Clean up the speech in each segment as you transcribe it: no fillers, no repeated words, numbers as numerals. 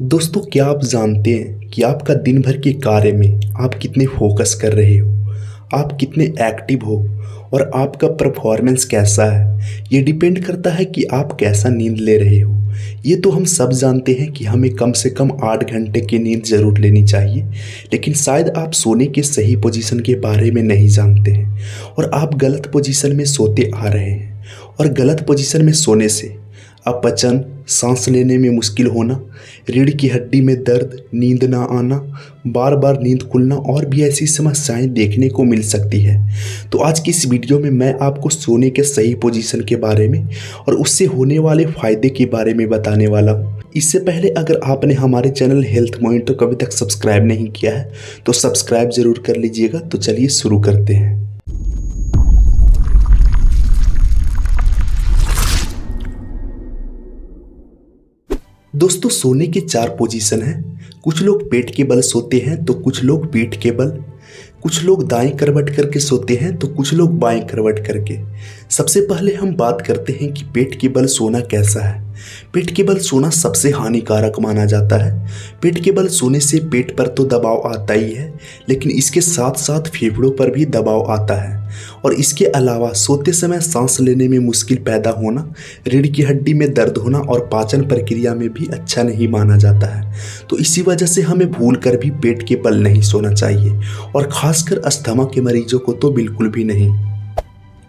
दोस्तों, क्या आप जानते हैं कि आपका दिन भर के कार्य में आप कितने फोकस कर रहे हो, आप कितने एक्टिव हो और आपका परफॉर्मेंस कैसा है। ये डिपेंड करता है कि आप कैसा नींद ले रहे हो। ये तो हम सब जानते हैं कि हमें कम से कम 8 घंटे की नींद ज़रूर लेनी चाहिए, लेकिन शायद आप सोने के सही पोजीशन के बारे में नहीं जानते हैं और आप गलत पोजीशन में सोते आ रहे हैं। और गलत पोजीशन में सोने से अपचन, सांस लेने में मुश्किल होना, रीढ़ की हड्डी में दर्द, नींद ना आना, बार बार नींद खुलना और भी ऐसी समस्याएं देखने को मिल सकती है। तो आज की इस वीडियो में मैं आपको सोने के सही पोजीशन के बारे में और उससे होने वाले फ़ायदे के बारे में बताने वाला हूँ। इससे पहले अगर आपने हमारे चैनल हेल्थ मॉनिटर को अभी तक सब्सक्राइब नहीं किया है तो सब्सक्राइब ज़रूर कर लीजिएगा। तो चलिए शुरू करते हैं। दोस्तों, सोने के 4 पोजीशन हैं। कुछ लोग पेट के बल सोते हैं तो कुछ लोग पीठ के बल, कुछ लोग दाएं करवट करके सोते हैं तो कुछ लोग बाएं करवट करके। सबसे पहले हम बात करते हैं कि पेट के बल सोना कैसा है। पेट के बल सोना सबसे हानिकारक माना जाता है। पेट के बल सोने से पेट पर तो दबाव आता ही है, लेकिन इसके साथ साथ फेफड़ों पर भी दबाव आता है और इसके अलावा सोते समय सांस लेने में मुश्किल पैदा होना, रीढ़ की हड्डी में दर्द होना और पाचन प्रक्रिया में भी अच्छा नहीं माना जाता है। तो इसी वजह से हमें भूल कर भी पेट के बल नहीं सोना चाहिए और खासकर अस्थमा के मरीजों को तो बिल्कुल भी नहीं।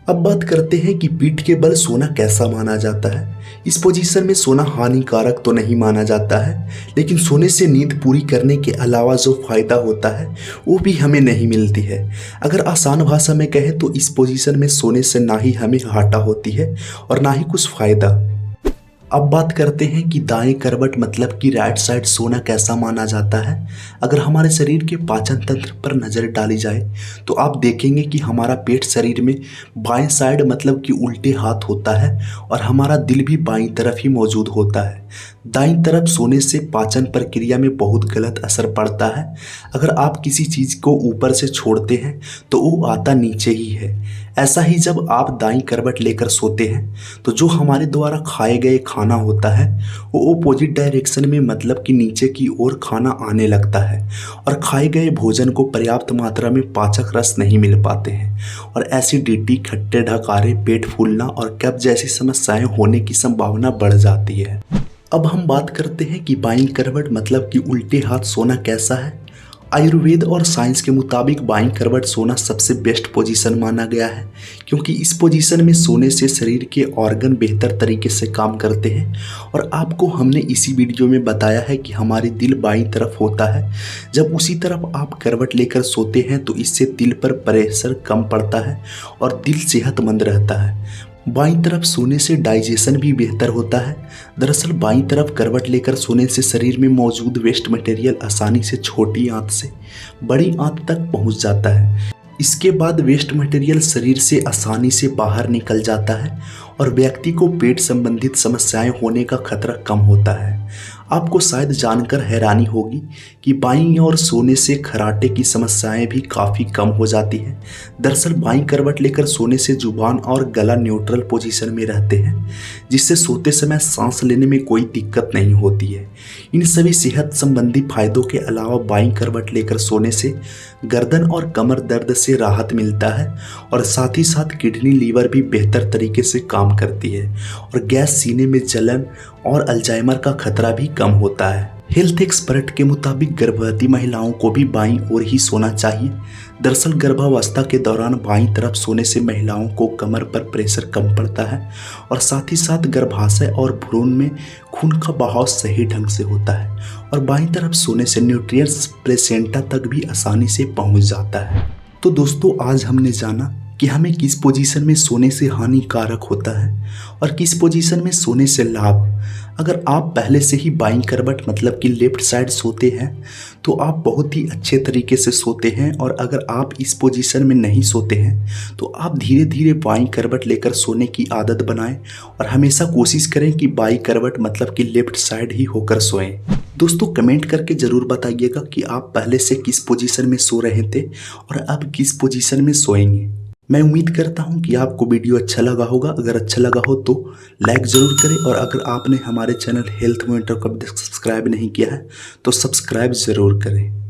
अब बात करते हैं कि पीठ के बल सोना कैसा माना जाता है। इस पोजीशन में सोना हानिकारक तो नहीं माना जाता है, लेकिन सोने से नींद पूरी करने के अलावा जो फायदा होता है वो भी हमें नहीं मिलती है। अगर आसान भाषा में कहें तो इस पोजीशन में सोने से ना ही हमें घाटा होती है और ना ही कुछ फायदा। अब बात करते हैं कि दाएं करवट मतलब कि राइट साइड सोना कैसा माना जाता है। अगर हमारे शरीर के पाचन तंत्र पर नज़र डाली जाए तो आप देखेंगे कि हमारा पेट शरीर में बाएं साइड मतलब कि उल्टे हाथ होता है और हमारा दिल भी बाईं तरफ ही मौजूद होता है। दाईं तरफ सोने से पाचन प्रक्रिया में बहुत गलत असर पड़ता है। अगर आप किसी चीज़ को ऊपर से छोड़ते हैं तो वो आता नीचे ही है। ऐसा ही जब आप दाईं करवट लेकर सोते हैं तो जो हमारे द्वारा खाए गए खाना होता है वो अपोजिट डायरेक्शन में मतलब कि नीचे की ओर खाना आने लगता है और खाए गए भोजन को पर्याप्त मात्रा में पाचक रस नहीं मिल पाते हैं और एसिडिटी, खट्टे ढकारे, पेट फूलना और कब्ज जैसी समस्याएं होने की संभावना बढ़ जाती है। अब हम बात करते हैं कि बाईं करवट मतलब कि उल्टे हाथ सोना कैसा है। आयुर्वेद और साइंस के मुताबिक बाईं करवट सोना सबसे बेस्ट पोजीशन माना गया है, क्योंकि इस पोजीशन में सोने से शरीर के ऑर्गन बेहतर तरीके से काम करते हैं। और आपको हमने इसी वीडियो में बताया है कि हमारी दिल बाईं तरफ होता है। जब उसी तरफ आप करवट लेकर सोते हैं तो इससे दिल पर प्रेशर कम पड़ता है और दिल सेहतमंद रहता है। बाईं तरफ सोने से डाइजेशन भी बेहतर होता है। दरअसल बाईं तरफ करवट लेकर सोने से शरीर में मौजूद वेस्ट मटेरियल आसानी से छोटी आंत से बड़ी आंत तक पहुंच जाता है। इसके बाद वेस्ट मटेरियल शरीर से आसानी से बाहर निकल जाता है और व्यक्ति को पेट संबंधित समस्याएं होने का खतरा कम होता है। आपको शायद जानकर हैरानी होगी कि बाईं ओर सोने से खर्राटे की समस्याएं भी काफ़ी कम हो जाती हैं। दरअसल बाईं करवट लेकर सोने से जुबान और गला न्यूट्रल पोजीशन में रहते हैं, जिससे सोते समय सांस लेने में कोई दिक्कत नहीं होती है। इन सभी सेहत संबंधी फायदों के अलावा बाईं करवट लेकर सोने से गर्दन और कमर दर्द से राहत मिलता है और साथ ही साथ किडनी, लीवर भी बेहतर तरीके से काम करती है और गैस, सीने में जलन और अल्जाइमर का खतरा भी कम होता है। हेल्थ एक्सपर्ट के मुताबिक गर्भवती महिलाओं को भी बाईं ओर ही सोना चाहिए। दरअसल गर्भावस्था के दौरान बाईं तरफ सोने से महिलाओं को कमर पर प्रेशर कम पड़ता है और साथ ही साथ गर्भाशय और भ्रूण में खून का बहाव सही ढंग से होता है और बाईं तरफ सोने से न्यूट्रिएंट्स प्लेसेंटा तक भी आसानी से पहुंच जाता है। तो दोस्तों, आज हमने जाना कि हमें किस पोजीशन में सोने से हानिकारक होता है और किस पोजीशन में सोने से लाभ। अगर आप पहले से ही बाईं करवट मतलब कि लेफ्ट साइड सोते हैं तो आप बहुत ही अच्छे तरीके से सोते हैं, और अगर आप इस पोजीशन में नहीं सोते हैं तो आप धीरे धीरे बाईं करवट लेकर सोने की आदत बनाएं और हमेशा कोशिश करें कि बाईं करवट मतलब कि लेफ्ट साइड ही होकर सोएं। दोस्तों, कमेंट करके ज़रूर बताइएगा कि आप पहले से किस पोजीशन में सो रहे थे और अब किस पोजीशन में सोएंगे। मैं उम्मीद करता हूं कि आपको वीडियो अच्छा लगा होगा। अगर अच्छा लगा हो तो लाइक ज़रूर करें, और अगर आपने हमारे चैनल हेल्थ मॉनिटर को अभी तक सब्सक्राइब नहीं किया है तो सब्सक्राइब ज़रूर करें।